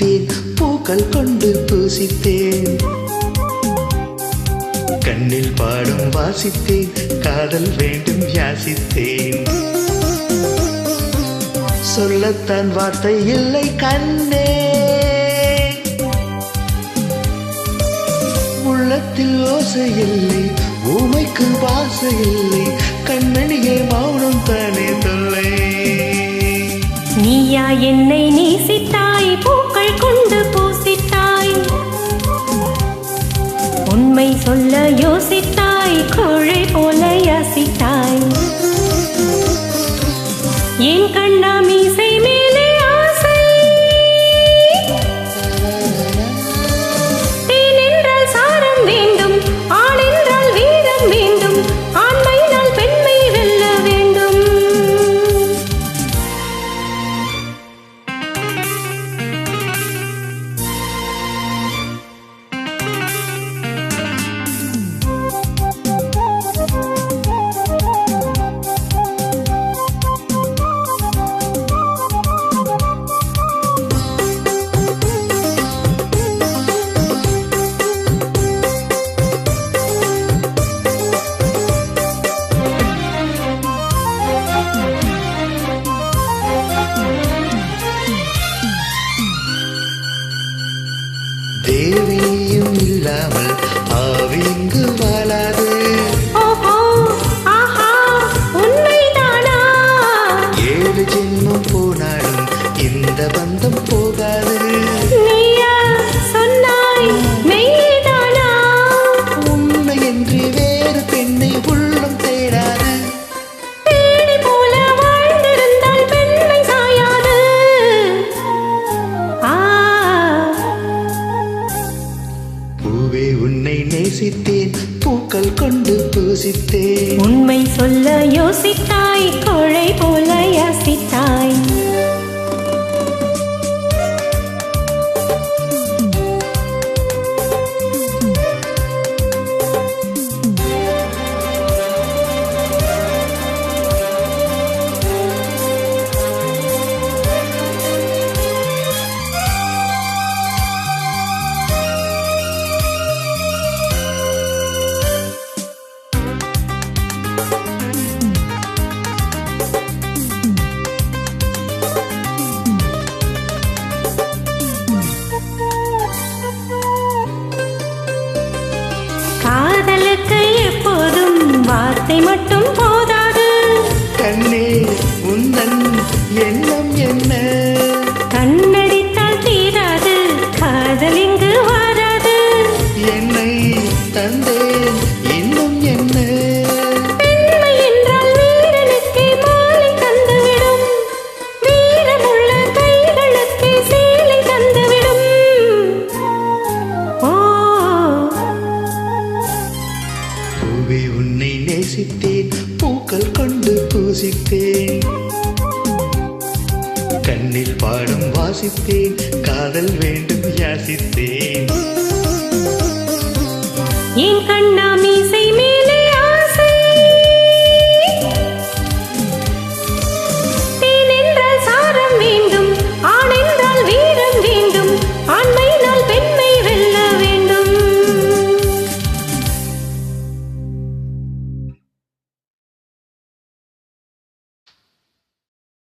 நேசித்தேன், பூக்கள் கொண்டு பூசித்தேன். கண்ணில் பாடும் வாசித்தேன், காதல் வேண்டும் யாசித்தேன். சொல்லத்தான் வார்த்தை இல்லை கண்ணே, உள்ளத்தில் ஓசை இல்லை, ஊமைக்கு வாசை இல்லை, கண்ணனியே மௌனம் தானே தொல்லை. நீயா என்னை நேசித்தாய், பூக்கள் கொண்டு பூசித்தாய், உண்மை சொல்ல யோசித்தாய், கோழை போல யாசித்தாய். என் கண்ணா மீசை மேலே ஆசை, தேன் என்றால் சாரம் வேண்டும், ஆண் என்றால் வீரம் வேண்டும், ஆண்மையினால் பெண்மை வெல்ல வேண்டும். தேவியும் இல்லாமல் ஆவி இங்கு வாழாது. ஓஹோ ஆஹா உண்மைதானா? 7 ஜென்மம் போனாலும் இந்த பந்தம் போகாது. நீயா சொன்னாய் மெய்தானா? உன்னை என்று வேறு பெண்ணை உள்ளம் தேடாது. தேடி போல வாழ்ந்திருந்தால் பெண்மை சாயாது. பூவே உன்னை நேசித்தேன், பூக்கள் கொண்டு பூசித்தேன். உண்மை சொல்ல யோசித்தாய், கோழை போல யாசித்தாய். காதலுக்கு எப்போதும் வார்த்தை மட்டும் போதாது. கண்ணே உந்தன் எண்ணம் என்ன? கண்ணடித்தால் தீராது, காதல் இங்கு வராது. என்னை தந்தேன் இன்னும் என்ன? பெண்மை என்றால் வீரனுக்கே மாலை தந்துவிடும், வீரமுள்ள கைகளுக்கே சேலை தந்துவிடும். ஓ பூவே உன்னை நேசித்தேன், பூக்கள் கொண்டு பூசித்தேன். கண்ணில் பாடும் வாசித்தேன், காதல் வேண்டும் யாசித்தேன்.